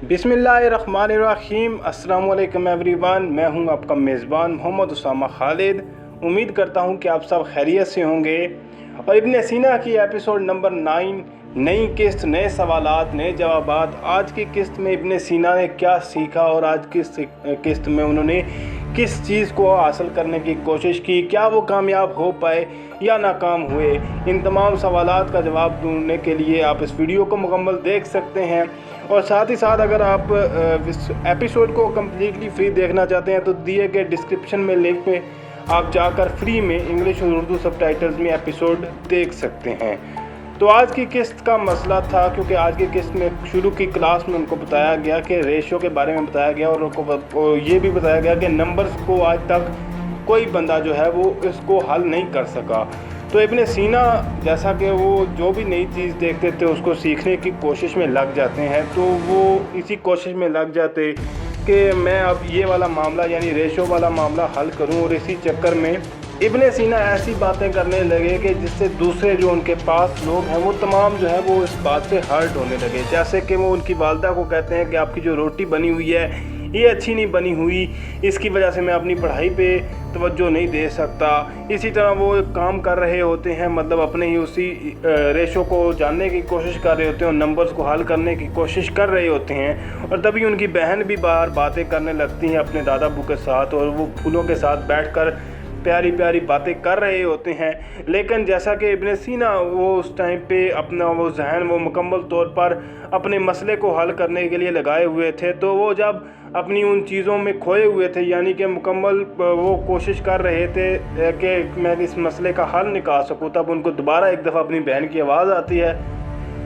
बिस्मिल्लाहिर्रहमानिर्रहीम। अस्सलाम वालेकुम एवरीवन। मैं हूं आपका मेज़बान मोहम्मद उसामा खालिद। उम्मीद करता हूं कि आप सब खैरियत से होंगे। और इब्न सीना की एपिसोड नंबर 9, नई किस्त, नए सवालात, नए जवाबात। आज की किस्त में इब्न सीना ने क्या सीखा और आज किस किस्त में उन्होंने किस चीज़ को हासिल करने की कोशिश की, क्या वो कामयाब हो पाए या नाकाम हुए, इन तमाम सवालात का जवाब ढूंढने के लिए आप इस वीडियो को मुकम्मल देख सकते हैं। और साथ ही साथ अगर आप इस एपिसोड को कम्प्लीटली फ्री देखना चाहते हैं तो दिए गए डिस्क्रिप्शन में लिंक में आप जाकर फ्री में इंग्लिश और उर्दू सबटाइटल्स में एपिसोड देख सकते हैं। तो आज की किस्त का मसला था, क्योंकि आज की किस्त में शुरू की क्लास में उनको बताया गया कि रेशो के बारे में बताया गया और उनको ये भी बताया गया कि नंबर्स को आज तक कोई बंदा जो है वो इसको हल नहीं कर सका। तो इब्न सीना जैसा कि वो जो भी नई चीज़ देखते थे उसको सीखने की कोशिश में लग जाते हैं, तो वो इसी कोशिश में लग जाते कि मैं अब ये वाला मामला यानी रेशो वाला मामला हल करूं। और इसी चक्कर में इब्न सीना ऐसी बातें करने लगे कि जिससे दूसरे जो उनके पास लोग हैं वो तमाम जो है वो इस बात से हर्ट होने लगे। जैसे कि वो उनकी वालदा को कहते हैं कि आपकी जो रोटी बनी हुई है ये अच्छी नहीं बनी हुई, इसकी वजह से मैं अपनी पढ़ाई पे तवज्जो नहीं दे सकता। इसी तरह वो काम कर रहे होते हैं, मतलब अपने ही उसी रेशो को जानने की कोशिश कर रहे होते हैं और नंबर्स को हल करने की कोशिश कर रहे होते हैं। और तभी उनकी बहन भी बाहर बातें करने लगती हैं अपने दादा अब्बू के साथ, और वो फूलों के साथ बैठकर प्यारी प्यारी बातें कर रहे होते हैं। लेकिन जैसा कि इब्न सीना वो उस टाइम पे अपना वो जहन वो मुकम्मल तौर पर अपने मसले को हल करने के लिए लगाए हुए थे, तो वो जब अपनी उन चीज़ों में खोए हुए थे, यानी कि मुकम्मल वो कोशिश कर रहे थे कि मैं इस मसले का हल निकाल सकूं, तब उनको दोबारा एक दफ़ा अपनी बहन की आवाज़ आती है।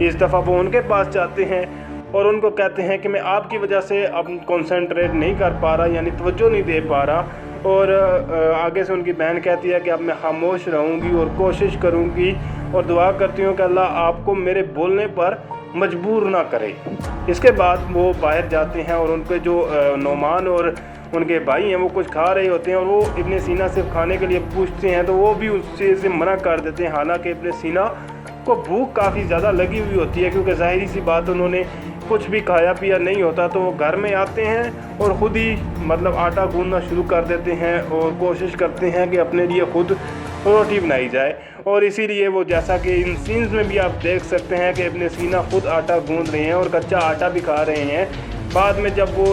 इस दफ़ा वो उनके पास जाते हैं और उनको कहते हैं कि मैं आपकी वजह से अब कंसंट्रेट नहीं कर पा रहा, यानी तवज्जो नहीं दे पा रहा। और आगे से उनकी बहन कहती है कि अब मैं खामोश रहूँगी और कोशिश करूँगी और दुआ करती हूँ कि अल्लाह आपको मेरे बोलने पर मजबूर ना करे। इसके बाद वो बाहर जाते हैं और उनके जो नौमान और उनके भाई हैं वो कुछ खा रहे होते हैं, और वो इब्न सीना से खाने के लिए पूछते हैं तो वो भी उस चीज़ से मना कर देते हैं। हालांकि इब्न सीना को भूख काफ़ी ज़्यादा लगी हुई होती है, क्योंकि ज़ाहिरी सी बात उन्होंने कुछ भी खाया पिया नहीं होता। तो वो घर में आते हैं और ख़ुद ही मतलब आटा गूंदना शुरू कर देते हैं और कोशिश करते हैं कि अपने लिए ख़ुद रोटी बनाई जाए। और इसीलिए वो जैसा कि इन सीन्स में भी आप देख सकते हैं कि इब्न सीना ख़ुद आटा गूंद रहे हैं और कच्चा आटा भी खा रहे हैं। बाद में जब वो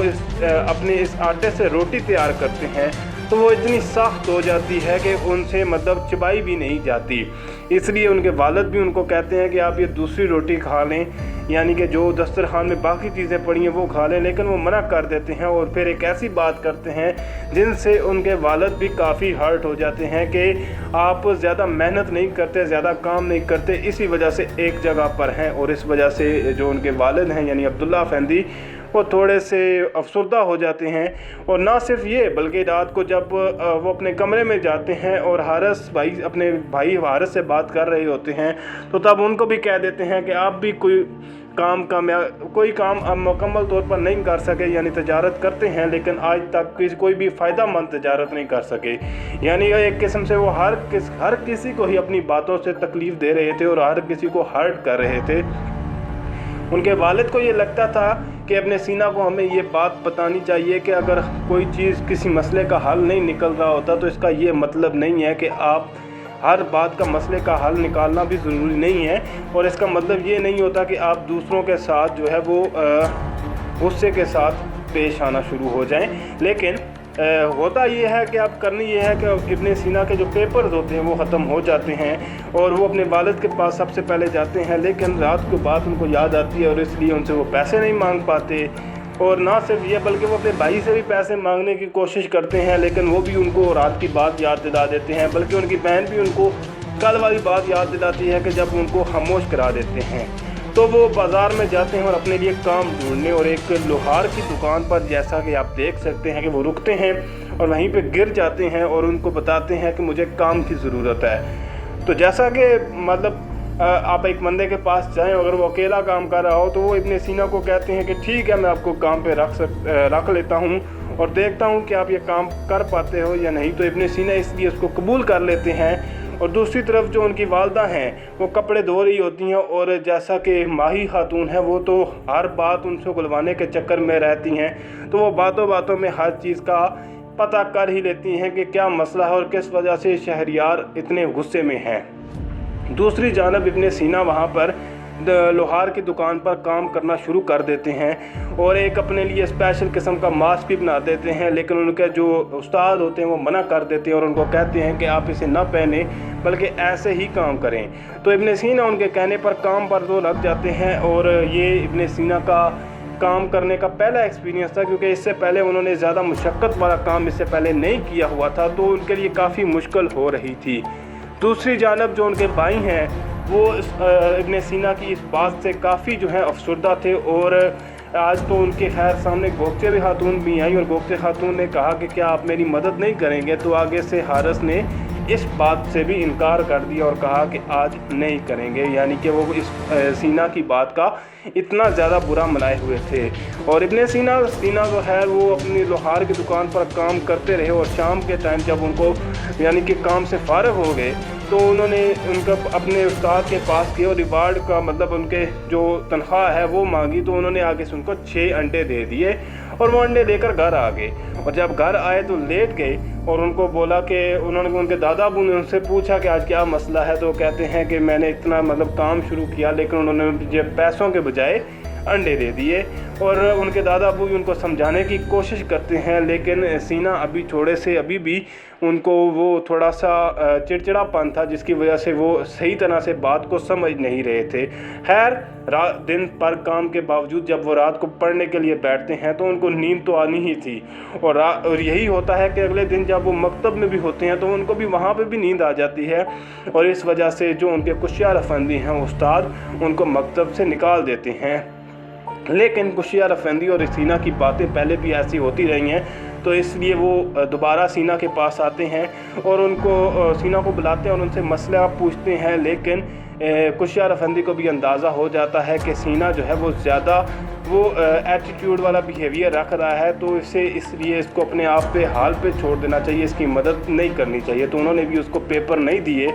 अपने इस आटे से रोटी तैयार करते हैं तो वो इतनी सख्त हो जाती है कि उनसे मतलब चबाई भी नहीं जाती। इसलिए उनके वालिद भी उनको कहते हैं कि आप ये दूसरी रोटी खा लें, यानी कि जो दस्तरखान में बाकी चीज़ें पड़ी हैं वो खा लें, लेकिन वो मना कर देते हैं। और फिर एक ऐसी बात करते हैं जिनसे उनके वालिद भी काफ़ी हर्ट हो जाते हैं कि आप ज़्यादा मेहनत नहीं करते, ज़्यादा काम नहीं करते, इसी वजह से एक जगह पर हैं। और इस वजह से जो उनके वालिद हैं यानी अब्दुल्ला अफेंदी वो थोड़े से अफसरदा हो जाते हैं। और ना सिर्फ ये बल्कि रात को जब वो अपने कमरे में जाते हैं और हारिस भाई अपने भाई हारिस से बात कर रहे होते हैं, तो तब उनको भी कह देते हैं कि आप भी कोई काम अब मुकम्मल तौर पर नहीं कर सके, यानी तजारत करते हैं लेकिन आज तक कोई भी फ़ायदा मंद तजारत नहीं कर सके। यानी एक किस्म से वो हर किसी को ही अपनी बातों से तकलीफ़ दे रहे थे और हर किसी को हर्ट कर रहे थे। उनके वालिद को ये लगता था कि अपने सीना को हमें ये बात बतानी चाहिए कि अगर कोई चीज़ किसी मसले का हल नहीं निकल रहा होता तो इसका ये मतलब नहीं है कि आप हर बात का मसले का हल निकालना भी ज़रूरी नहीं है। और इसका मतलब ये नहीं होता कि आप दूसरों के साथ जो है वो गुस्से के साथ पेश आना शुरू हो जाएं। लेकिन होता ये है कि आप करनी ये है कि इब्न सीना के जो पेपर्स होते हैं वो ख़त्म हो जाते हैं और वो अपने वालिद के पास सबसे पहले जाते हैं। लेकिन रात को बात उनको याद आती है और इसलिए उनसे वो पैसे नहीं मांग पाते। और ना सिर्फ ये बल्कि वो अपने भाई से भी पैसे मांगने की कोशिश करते हैं, लेकिन वो भी उनको रात की बात याद दिला देते हैं। बल्कि उनकी बहन भी उनको कल वाली बात याद दिलाती है कि जब उनको खामोश करा देते हैं। तो वो बाज़ार में जाते हैं और अपने लिए काम ढूंढने, और एक लोहार की दुकान पर जैसा कि आप देख सकते हैं कि वो रुकते हैं और वहीं पे गिर जाते हैं और उनको बताते हैं कि मुझे काम की ज़रूरत है। तो जैसा कि मतलब आप एक बंदे के पास जाएं, अगर वो अकेला काम कर रहा हो तो वो इब्न सीना को कहते हैं कि ठीक है मैं आपको काम पे रख लेता हूँ और देखता हूँ कि आप ये काम कर पाते हो या नहीं। तो इब्न सीना इसलिए उसको कबूल कर लेते हैं और दूसरी तरफ जो उनकी वालदा हैं वो कपड़े धो रही होती हैं, और जैसा कि माही खातून है वो तो हर बात उनसे उगलवाने के चक्कर में रहती हैं, तो वो बातों बातों में हर चीज़ का पता कर ही लेती हैं कि क्या मसला है और किस वजह से शहरियार इतने गुस्से में हैं। दूसरी जानब इब्ने सीना वहाँ पर लोहार की दुकान पर काम करना शुरू कर देते हैं और एक अपने लिए स्पेशल किस्म का मास्क भी बना देते हैं, लेकिन उनके जो उस्ताद होते हैं वो मना कर देते हैं और उनको कहते हैं कि आप इसे ना पहने बल्कि ऐसे ही काम करें। तो इब्ने सीना उनके कहने पर काम पर तो लग जाते हैं, और ये इब्ने सीना का काम करने का पहला एक्सपीरियंस था, क्योंकि इससे पहले उन्होंने ज़्यादा मुशक्क़त वाला काम इससे पहले नहीं किया हुआ था, तो उनके लिए काफ़ी मुश्किल हो रही थी। दूसरी जानब जो उनके भाई हैं वो इब्ने सीना की इस बात से काफ़ी जो है अफसरदा थे, और आज तो उनके खैर सामने गोगचे खातून भी आई और गोगचे खातून ने कहा कि क्या आप मेरी मदद नहीं करेंगे, तो आगे से हारिस ने इस बात से भी इनकार कर दिया और कहा कि आज नहीं करेंगे, यानी कि वो इस सीना की बात का इतना ज़्यादा बुरा मनाए हुए थे। और इब्ने सीना जो है वो अपनी लोहार की दुकान पर काम करते रहे, और शाम के टाइम जब उनको यानी कि काम से फारग हो गए तो उन्होंने उनका अपने उस्ताद के पास किया और रिवार्ड का मतलब उनके जो तनख्वाह है वो मांगी, तो उन्होंने आगे से उनको 6 अंडे दे दिए और वो अंडे लेकर घर आ गए। और जब घर आए तो लेट गए और उनको बोला कि उन्होंने उनके दादा अबू ने उनसे पूछा कि आज क्या मसला है, तो कहते हैं कि मैंने इतना मतलब काम शुरू किया लेकिन उन्होंने पैसों के बजाय अंडे दे दिए। और उनके दादा अबू भी उनको समझाने की कोशिश करते हैं, लेकिन सीना अभी थोड़े से अभी भी उनको वो थोड़ा सा चिड़चिड़ापन था, जिसकी वजह से वो सही तरह से बात को समझ नहीं रहे थे। खैर दिन पर काम के बावजूद जब वो रात को पढ़ने के लिए बैठते हैं तो उनको नींद तो आनी ही थी, और यही होता है कि अगले दिन जब वो मकतब में भी होते हैं तो उनको भी वहाँ पे भी नींद आ जाती है, और इस वजह से जो उनके कुशियार अफंदी हैं उस्ताद उनको मकतब से निकाल देते हैं। लेकिन कुशियार अफंदी और सीना की बातें पहले भी ऐसी होती रही हैं, तो इसलिए वो दोबारा सीना के पास आते हैं और उनको सीना को बुलाते हैं और उनसे मसला पूछते हैं। लेकिन कुशियार अफंदी को भी अंदाज़ा हो जाता है कि सीना जो है वो ज़्यादा वो एटीट्यूड वाला बिहेवियर रख रहा है, तो इसलिए इसको अपने आप पे हाल पे छोड़ देना चाहिए, इसकी मदद नहीं करनी चाहिए। तो उन्होंने भी उसको पेपर नहीं दिए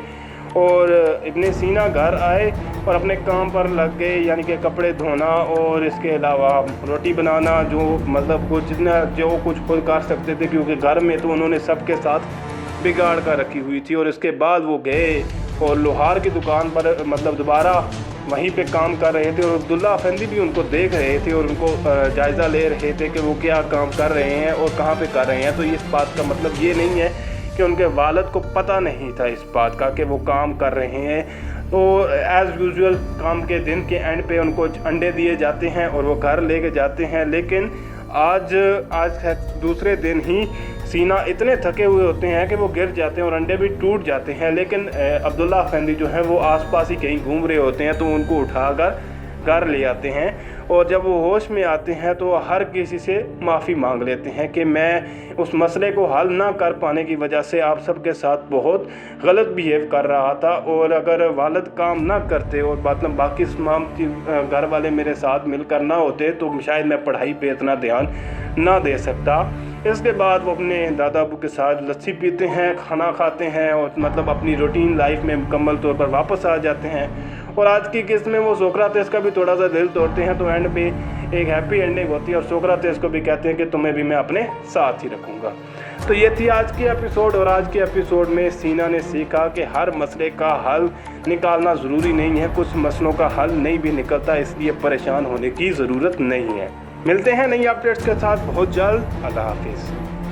और इब्ने सीना घर आए और अपने काम पर लग गए, यानी कि कपड़े धोना और इसके अलावा रोटी बनाना, जो मतलब कुछ खुद कर सकते थे, क्योंकि घर में तो उन्होंने सबके साथ बिगाड़ कर रखी हुई थी। और इसके बाद वो गए और लोहार की दुकान पर मतलब दोबारा वहीं पे काम कर रहे थे, और अब्दुल्ला अफंदी भी उनको देख रहे थे और उनको जायज़ा ले रहे थे कि वो क्या काम कर रहे हैं और कहाँ पे कर रहे हैं। तो इस बात का मतलब ये नहीं है कि उनके वालिद को पता नहीं था इस बात का कि वो काम कर रहे हैं। तो एज़ यूजुअल काम के दिन के एंड पे उनको अंडे दिए जाते हैं और वो घर लेके जाते हैं। लेकिन आज दूसरे दिन ही सीना इतने थके हुए होते हैं कि वो गिर जाते हैं और अंडे भी टूट जाते हैं। लेकिन अब्दुल्ला अफंदी जो हैं वो आसपास ही कहीं घूम रहे होते हैं, तो उनको उठाकर घर ले आते हैं, और जब वो होश में आते हैं तो हर किसी से माफ़ी मांग लेते हैं कि मैं उस मसले को हल ना कर पाने की वजह से आप सबके साथ बहुत गलत बिहेव कर रहा था, और अगर वालिद काम ना करते और बाकी तमाम घर वाले मेरे साथ मिलकर ना होते तो शायद मैं पढ़ाई पे इतना ध्यान ना दे सकता। इसके बाद वो अपने दादा अबू के साथ लस्सी पीते हैं, खाना खाते हैं और मतलब अपनी रूटीन लाइफ में मुकम्मल तौर पर वापस आ जाते हैं। और आज की किस्त में वो सोक्रातेस का भी थोड़ा सा दिल तोड़ते हैं, तो एंड पे एक हैप्पी एंडिंग होती है और सोक्रातेस को भी कहते हैं कि तुम्हें भी मैं अपने साथ ही रखूँगा। तो ये थी आज की एपिसोड, और आज के एपिसोड में सीना ने सीखा कि हर मसले का हल निकालना ज़रूरी नहीं है, कुछ मसलों का हल नहीं भी निकलता, इसलिए परेशान होने की ज़रूरत नहीं है। मिलते हैं नई अपडेट्स के साथ बहुत जल्द। अल्लाह हाफिज़।